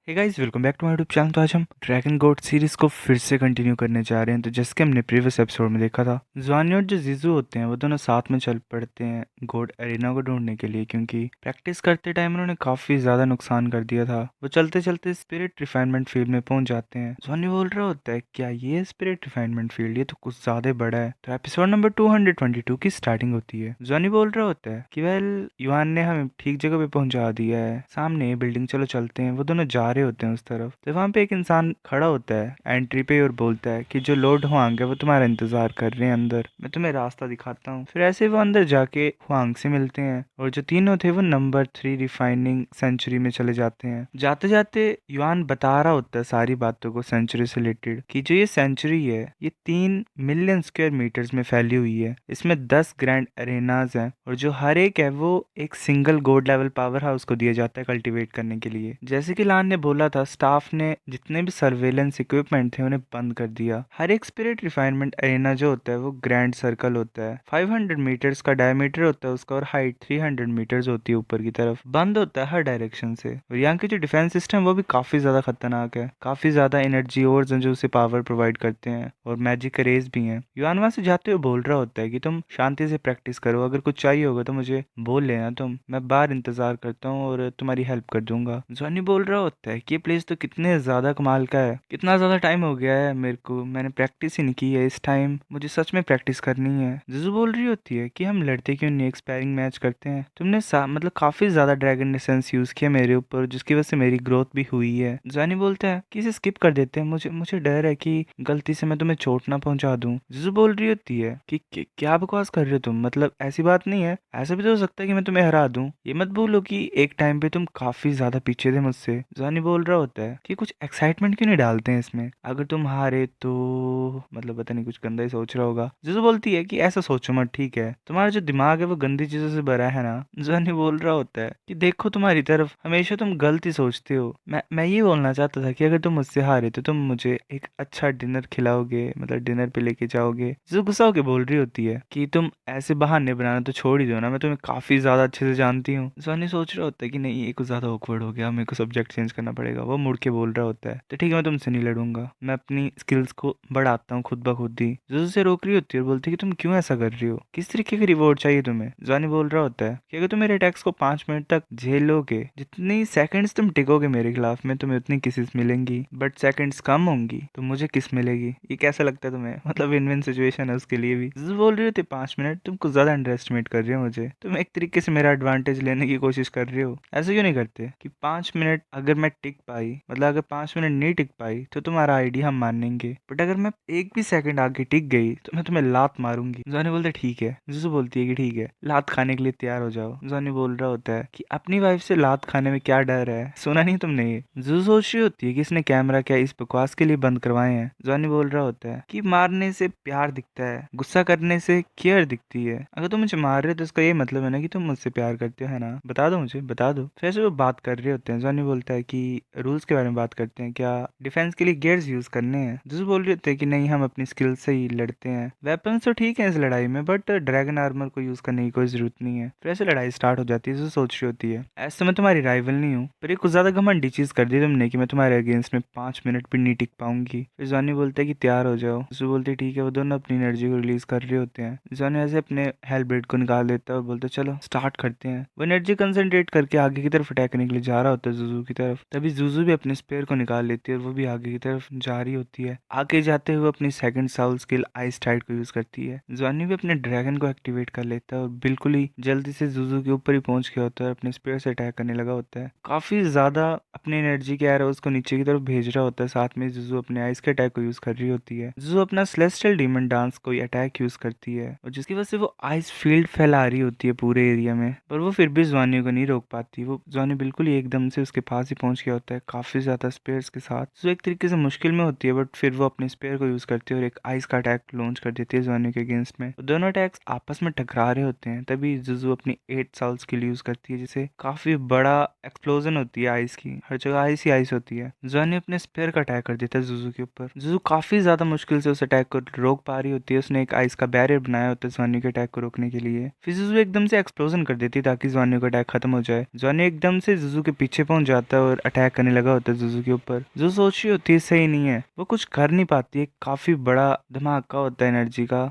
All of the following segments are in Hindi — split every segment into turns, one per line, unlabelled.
Hey guys, welcome back to my YouTube channel. तो आज हम ड्रैगन गोड सीरीज को फिर से कंटिन्यू करने जा रहे हैं। तो जैसे कि हमने प्रीवियस एपिसोड में देखा था, ज़ुआनी और जो जीजू होते हैं वो दोनों साथ में चल पड़ते हैं गोड एरिना को ढूंढने के लिए, क्योंकि प्रैक्टिस करते टाइम उन्होंने काफ़ी ज़्यादा नुकसान कर दिया था। वो चलते चलते स्पिरिट रिफाइनमेंट फील्ड में पहुंच जाते हैं। ज़ुआनी बोल रहा होता है, क्या ये स्पिरिट रिफाइनमेंट फील्ड, ये तो कुछ ज़्यादा बड़ा है। तो एपिसोड नंबर 222 की स्टार्टिंग होती है। ज़ुआनी बोल रहा होता है कि वेल, युआन ने हमें ठीक जगह पे पहुंचा दिया है, सामने बिल्डिंग, चलो चलते हैं। वो दोनों जा रहे होते हैं उस तरफ। तो वहाँ पे एक इंसान खड़ा होता है एंट्री पे और बोलता है कि जो लॉर्ड हुआंग है वो तुम्हारा इंतजार कर रहे हैं अंदर, मैं तुम्हें रास्ता दिखाता हूँ। फिर ऐसे वो अंदर जाके हुआंग से मिलते हैं और जो तीनों थे वो नंबर 3 रिफाइनिंग सेंचुरी में चले जाते हैं। जाते जाते युआन बता रहा होता है सारी बातों को सेंचुरी से रिलेटेड, कि जो ये सेंचुरी है ये 3 मिलियन स्क्वायर मीटर्स में फैली हुई है। इसमें 10 ग्रैंड अरेनाज हैं और जो हर एक है वो एक सिंगल गोड लेवल पावर हाउस को दिया जाता है कल्टीवेट करने के लिए। जैसे कि लान ने बोला था, स्टाफ ने जितने भी सर्वेलेंस इक्विपमेंट थे उन्हें बंद कर दिया। हर एक स्पिरिट रिफाइनमेंट अरेना जो होता है वो ग्रैंड सर्कल होता है। 500 मीटर्स का डायमीटर होता है उसका और हाइट 300 मीटर्स होती है ऊपर की तरफ। बंद होता है हर डायरेक्शन से। और यहाँ के जो डिफेंस सिस्टम वो भी काफी ज्यादा खतरनाक है। काफी ज्यादा एनर्जी और जो उसे पावर प्रोवाइड करते हैं और मैजिक रेज भी हैं। युआन वहां से जाते हुए बोल रहा होता है कि तुम शांति से प्रैक्टिस करो, अगर कुछ चाहिए होगा तो मुझे बोल लेना तुम, मैं बाहर इंतजार करता हूँ और तुम्हारी हेल्प कर दूंगा। जॉनी बोल रहा होता है कि ये प्लेस तो कितने ज्यादा कमाल का है, कितना ज्यादा टाइम हो गया है मेरे को, मैंने प्रैक्टिस ही नहीं की है। इस टाइम मुझे सच में प्रैक्टिस करनी है। जिजू बोल रही होती है कि हम लड़ते क्यों नहीं, एक्सपायरिंग मैच करते हैं। तुमने मतलब काफी ज्यादा ड्रैगन नेसेंस यूज किया मेरे ऊपर, जिसकी वजह से मेरी ग्रोथ भी हुई है। जॉनी बोलता है कि इसे स्किप कर देते हैं, मुझे मुझे डर है कि गलती से मैं तुम्हें चोट ना पहुंचा दूं। जिजू बोल रही होती है कि क्या बकवास कर रहे हो तुम, मतलब ऐसी बात नहीं है, ऐसा भी तो हो सकता है कि मैं तुम्हें हरा दूं। ये मत भूलो कि एक टाइम पे तुम काफी ज्यादा पीछे थे मुझसे। जॉनी बोल रहा होता है कि कुछ एक्साइटमेंट क्यों नहीं डालते हैं इसमें, अगर तुम हारे तो, मतलब पता नहीं कुछ गंदा ही सोच रहा होगा। जिजू बोलती है कि ऐसा सोचो मत, ठीक है, तुम्हारा जो दिमाग है वो गंदी चीजों से भरा है ना। जॉनी बोल रहा होता है कि देखो तुम्हारी तरफ, हमेशा तुम गलती सोचते हो। मैं ये बोलना चाहता था कि अगर तुम मुझसे हारे तो तुम मुझे एक अच्छा डिनर खिलाओगे, मतलब डिनर पे लेके जाओगे। जिजू गुस्सा होके बोल रही होती है कि तुम ऐसे बहाने बनाना तो छोड़ ही दो ना, मैं तुम्हें काफी ज्यादा अच्छे से जानती हूँ। जॉनी सोच रहा होता है कि नहीं, ये कुछ ज्यादा ऑकवर्ड हो गया, मेरे को सब्जेक्ट चेंज करना पड़ेगा। वो मुड़ के बोल रहा होता है तो ठीक है, मैं तुमसे नहीं लड़ूंगा, मैं अपनी स्किल्स को बढ़ाता हूँ खुद ब खुद ही। जिजू से रोक रही होती है और बोलती है कि तुम क्यों ऐसा कर रही हो, किस तरीके का रिवॉर्ड चाहिए तुम्हें। जॉनी बोल रहा होता है कि अगर तुम मेरे अटैक्स को 5 मिनट तक झेलोगे, जितनी सेकंड्स तुम टिकोगे मेरे खिलाफ में, तुम्हें उतनी किसेस मिलेंगी, बट सेकंड्स कम होंगी तो मुझे किस मिलेगी। ये कैसा लगता है तुम्हें, मतलब विन विन सिचुएशन है उसके लिए भी। जिजू बोल रही होती है 5 मिनट, तुम कुछ ज्यादा अंडर एस्टिमेट कर रहे हो मुझे, तुम एक तरीके से मेरा एडवांटेज लेने की कोशिश कर रहे हो। ऐसे क्यों नहीं करते कि 5 मिनट अगर मैं टिक पाई, मतलब अगर 5 मिनट नहीं टिक पाई तो तुम्हारा आईडी हम मानेंगे, बट अगर मैं एक भी सेकंड आगे टिक गई तो मैं तुम्हें लात मारूंगी। जॉनी बोलते ठीक है। जिसू बोलती है कि ठीक है, लात खाने के लिए तैयार हो जाओ। जॉनी बोल रहा होता है कि अपनी वाइफ से लात खाने में क्या डर है, सुना नहीं तुमने ये। जिसू सोच रही होती है कि इसने कैमरा क्या इस बकवास के लिए बंद करवाए हैं। जॉनी बोल रहा होता है कि मारने से प्यार दिखता है, गुस्सा करने से केयर दिखती है, अगर तुम मुझे मार रहे हो तो इसका ये मतलब है ना कि तुम मुझसे प्यार करते हो, है ना, बता दो मुझे, बता दो। फिर से वो बात कर रहे होते हैं। जॉनी बोलता है कि रूल्स के बारे में बात करते हैं, क्या डिफेंस के लिए गियर्स यूज करने हैं। जिसू बोल रहे होते हैं कि नहीं, हम अपनी स्किल से ही लड़ते हैं, वेपन्स तो ठीक है इस लड़ाई में, बट ड्रैगन आर्मर को यूज करने की कोई जरूरत नहीं है। फिर से लड़ाई स्टार्ट हो जाती है। जिसू सोच रही होती है ऐसे मैं तुम्हारी राइवल नहीं हूँ, पर ये कुछ ज्यादा घमंडी चीज कर दी तुमने कि मैं तुम्हारे अगेंस्ट में 5 मिनट भी नहीं टिक पाऊंगी। फिर जॉनी बोलता है कि तैयार हो जाओ। जिसू बोलती है ठीक है। वो दोनों अपनी एनर्जी को रिलीज कर रहे होते हैं। जॉनी ऐसे अपने हेलब्रेड को निकाल देता है और बोलता है चलो स्टार्ट करते हैं। वो एनर्जी कंसंट्रेट करके आगे की तरफ अटैक करने के लिए जा रहा होता है जुजू की तरफ। तभी जुजू भी अपने स्पेयर को निकाल लेती है और वो भी आगे की तरफ जा रही होती है। आगे जाते हुए अपनी second soul skill ice tide को यूज करती है। जॉनी भी अपने ड्रैगन को एक्टिवेट कर लेता है और बिल्कुल ही जल्दी से जुजू के ऊपर ही पहुंच गया होता है और अपने स्पेयर से अटैक करने लगा होता है। काफी ज्यादा अपनी एनर्जी के एरोस को नीचे की तरफ भेज रहा होता है। साथ में जुजू अपने आइस के अटैक को यूज कर रही होती है। जुजू अपना सेलेस्टियल डीमन डांस कोई अटैक यूज करती है और जिसकी वजह से वो आइस फील्ड फैला रही होती है पूरे एरिया में, पर वो फिर भी जॉनी को नहीं रोक पाती। वो जॉनी बिल्कुल ही एकदम से उसके पास ही पहुंच गया होता है काफी ज्यादा स्पेयर्स के साथ। जो एक तरीके से मुश्किल में होती है, बट फिर वो अपने स्पेयर को यूज करती है और एक आइस का अटैक लॉन्च कर देती है जॉनी के अगेंस्ट में। दोनों अटैक्स आपस में टकरा रहे होते हैं। तभी जुजू अपनी 8 साल स्किल यूज करती है, जिसे काफी बड़ा एक्सप्लोजन होती है आइस की, हर जगह आइस ही आइस होती है। जॉनी अपने स्पेयर का अटैक कर देता है जुजू के ऊपर। जुजू काफी ज्यादा मुश्किल से उस अटैक को रोक पा रही होती है। उसने एक आइस का बैरियर बनाया होता है जॉनी के अटैक को रोकने के लिए। फिर जुजू एकदम से एक्सप्लोजन कर देती है ताकि जॉनी का अटैक खत्म हो जाए। जॉनी एकदम से जुजू के पीछे पहुंच जाता है और अटैक करने लगा होता है जुजू के ऊपर। जो सोच रही होती है सही नहीं है, वो कुछ कर नहीं पाती है, काफी बड़ा धमाका होता है एनर्जी का।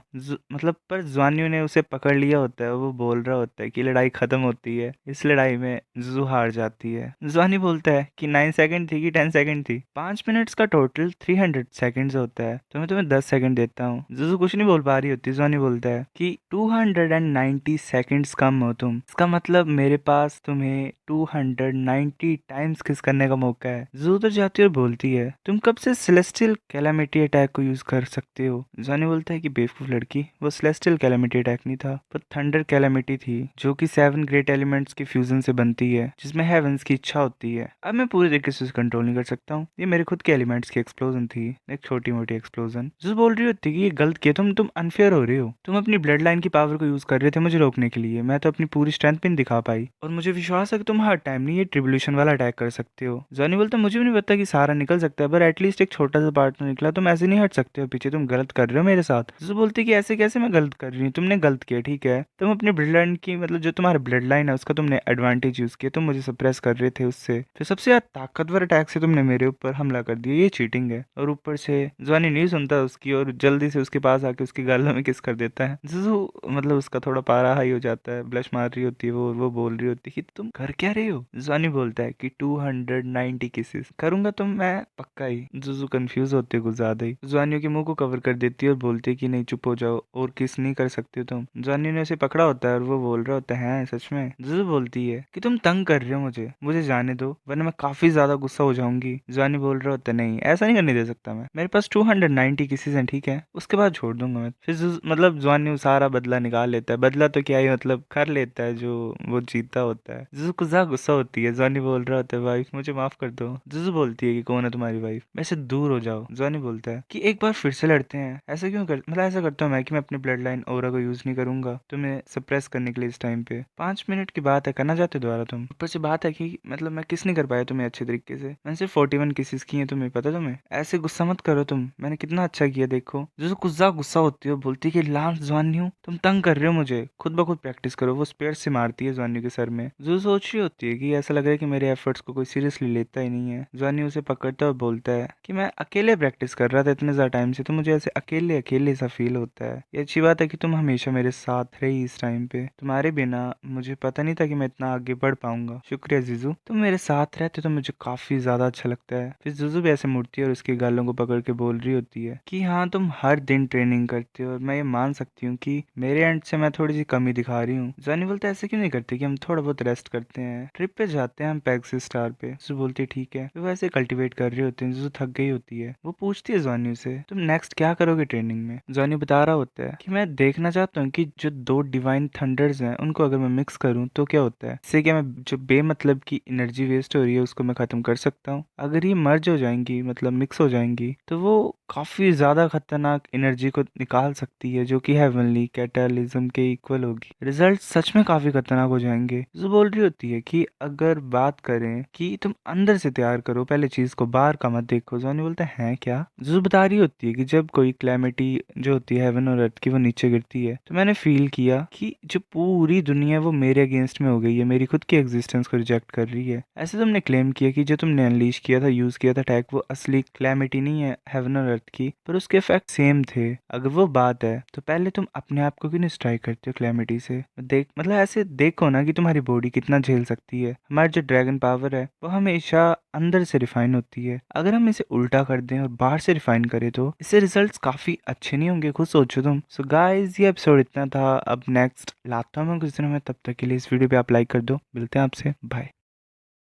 मतलब पर जुआनियो ने उसे पकड़ लिया होता है। वो बोल रहा होता है कि लड़ाई खत्म होती है। इस लड़ाई में जुजू हार जाती है। जुआनी बोलता है कि 9 सेकंड थी कि 10 सेकंड थी। 5 मिनट्स का टोटल 300 सेकंड होता है, तो मैं तुम्हें 10 सेकंड देता हूँ। जुजू कुछ नहीं बोल पा रही होती। जुआनी बोलता है कि 290 सेकंड्स कम हो तुम, इसका मतलब मेरे पास तुम्हें 290 टाइम्स किस करने का मौका है। जुजू तो जाती है और बोलती है तुम कब से सेलेस्टियल कैलामिटी अटैक को यूज कर सकते हो। जुआनी बोलता है कि बेवकूफ लड़की, वो सेलेस्टियल कैलामिटी अटैक नहीं था, वो थंडर कैलामिटी थी, जो कि 7 ग्रेट एलिमेंट्स के फ्यूजन से बनती है, जिसमें हेवंस की इच्छा होती है। अब मैं पूरी तरीके से कंट्रोल नहीं कर सकता हूँ, ये मेरे खुद के एलिमेंट्स की एक्सप्लोजन थी, एक छोटी मोटी एक्सप्लोजन। जो बोल रही होती कि ये गलत किया, तुम अनफेयर हो रहे हो, तुम अपनी ब्लड लाइन की पावर को यूज कर रहे थे मुझे रोकने के लिए। मैं तो अपनी पूरी स्ट्रेंथ भी नहीं दिखा पाई, और मुझे विश्वास है कि तुम हर टाइम नहीं ये ट्रिब्यूलेशन वाला अटैक कर सकते हो। जॉनी बोलता मुझे भी नहीं पता कि सारा निकल सकता है, पर एटलीस्ट एक छोटा सा पार्ट तो निकला। तुम ऐसे नहीं हट सकते हो पीछे, तुम गलत कर रहे हो मेरे साथ। जो बोलती कि ऐसे कैसे मैं गलत कर रही हूँ, तुमने गलत किया ठीक है, तुम अपनी ब्लड लाइन की मतलब जो तुम्हारा ब्लड लाइन है उसका तुमने एडवांटेज यूज किया, तुम मुझे सप्रेस कर रहे थे उससे, फिर सबसे ज्यादा ताकतवर अटैक से तुमने मेरे ऊपर हमला कर दिया, ये चीटिंग है। और ऊपर से जॉनी नहीं सुनता उसकी और जल्दी से उसके पास आके उसके गालों में किस कर देता है। जिसू मतलब उसका थोड़ा पारा हाई हो जाता है, ब्लश मार रही होती है वो बोल रही होती है कि तुम कर क्या रहे हो। जॉनी बोलता है कि 290 किसेस करूंगा तुम, मैं पक्का ही। जुजू कंफ्यूज होते कुछ ज्यादा ही, जॉनियो के मुंह को कवर कर देती है और बोलती है कि नहीं चुप हो जाओ, और किस नहीं कर सकते हो तुम। जॉनी ने उसे पकड़ा होता है और वो बोल रहा होता है सच में। जुजू बोलती है कि तुम तंग कर रहे हो मुझे, मुझे जाने दो वरना मैं काफी ज्यादा गुस्सा हो जाऊंगी। जॉनी बोल रहा होता है नहीं ऐसा नहीं करने दे सकता मैं, मेरे पास 290 केसेस हैं ठीक है, उसके बाद छोड़ दूंगा मैं। फिर मतलब जॉनी सारा बदला निकाल लेता है, बदला तो क्या ही मतलब कर लेता है जो वो जीता होता है। जुजू को ज्यादा गुस्सा होती है। जॉनी बोल रहा होता है वाइफ मुझे माफ कर दो। जुजू बोलती है कि कौन है तुम्हारी वाइफ, वैसे दूर हो जाओ। जॉनी बोलता है कि एक बार फिर से लड़ते हैं, ऐसा क्यों कर मतलब ऐसा करता हूँ मैं कि मैं अपनी ब्लड लाइन ओरा को यूज नहीं करूंगा तुम्हें सप्रेस करने के लिए इस टाइम पे। 5 मिनट की बात है, करना चाहते हो दोबारा तुम। ऊपर से बात है कि मतलब मैं किस नहीं कर पाया तुम्हें अच्छे तरीके से, मैंने सिर्फ 41 केसेस किए हैं, तुम्हें पता तुम्हें। ऐसे गुस्सा मत करो तुम, मैंने कितना अच्छा किया देखो। जो कुछ ज्यादा गुस्सा होती है बोलती है कि लांस जॉनी हूँ, तुम तंग कर रहे हो मुझे, खुद ब खुद प्रैक्टिस करो। वो स्पेयर से मारती है जॉनी के सर में। जो सोच रही होती है कि ऐसा लग रहा है कि मेरे एफर्ट्स को कोई सीरियसली लेता ही नहीं है। जॉनी उसे पकड़ता है और बोलता है कि मैं अकेले प्रैक्टिस कर रहा था इतने ज्यादा टाइम से, तो मुझे ऐसे अकेले अकेले सा फील होता है। ये अच्छी बात है कि तुम हमेशा मेरे साथ रही इस टाइम पे, तुम्हारे बिना मुझे पता नहीं था कि मैं इतना आगे बढ़ पाऊंगा। शुक्रिया जीजू, तुम मेरे साथ रहते तो मुझे काफी ज्यादा अच्छा लगता है। फिर जीजू भी ऐसे मुड़ती है और उसके गालों को पकड़ के बोल रही होती है कि हाँ तुम हर दिन ट्रेनिंग करते हो और मैं ये मान सकती हूँ कि मेरे एंड से मैं थोड़ी सी कमी दिखा रही हूँ। जॉनी बोलता है ऐसे क्यों नहीं करते कि हम थोड़ा बहुत रेस्ट करते हैं, ट्रिप पे जाते हैं हम पैक्सी स्टार पे। जीजू बोलती है ठीक है। वो ऐसे कल्टीवेट कर रहे होते हैं, जीजू थक गई होती है। वो पूछती है जॉनी से तुम नेक्स्ट क्या करोगे ट्रेनिंग में। जॉनी बता रहा होता है कि मैं देखना चाहता हूँ कि जो दो डिवाइन थंडर्स हैं उनको अगर मैं मिक्स करूँ तो क्या होता है, इससे क्या मैं जो बेमतलब की एनर्जी वेस्ट हो रही है उसको मैं खत्म कर सकता हूँ। अगर ये मर्ज हो जाएंगी मतलब मिक्स हो जाएंगी तो वो काफी ज्यादा खतरनाक एनर्जी को निकाल सकती है, जो कि हेवनली कैटालिज्म के इक्वल होगी। रिजल्ट सच में काफी खतरनाक हो जाएंगे। जो बोल रही होती है कि अगर बात करें कि तुम अंदर से तैयार करो पहले चीज को, बाहर का मत देखो। जॉनी बोलता है क्या। जो बता रही होती है कि जब कोई क्लैमिटी जो होती है हेवन और अर्थ की वो नीचे गिरती है तो मैंने फील किया कि जो पूरी दुनिया है वो मेरे अगेंस्ट में हो गई है, मेरी खुद की एग्जिस्टेंस को रिजेक्ट कर रही है। ऐसे तुमने क्लेम किया कि जो तुमने अनलीश किया था यूज किया था अटैक वो असली क्लैमिटी नहीं है हेवन और अर्थ की, पर उसके इफेक्ट सेम थे। अगर वो बात है तो पहले तुम अपने आप को क्यों नहीं स्ट्राइक करते हो क्लैमिटी से। देख मतलब ऐसे देखो ना कि तुम्हारी बॉडी कितना झेल सकती है। हमारी जो ड्रैगन पावर है वो हमेशा अंदर से रिफाइन होती है, अगर हम इसे उल्टा कर दें और बाहर से रिफाइन करें तो इससे रिजल्ट्स काफी अच्छे नहीं होंगे, खुद सोचो तुम। सो गाइस ये एपिसोड इतना था, अब नेक्स्ट लाता हूँ मैं कुछ दिनों में, तब तक के लिए इस वीडियो पे आप लाइक कर दो। मिलते हैं आपसे, बाय।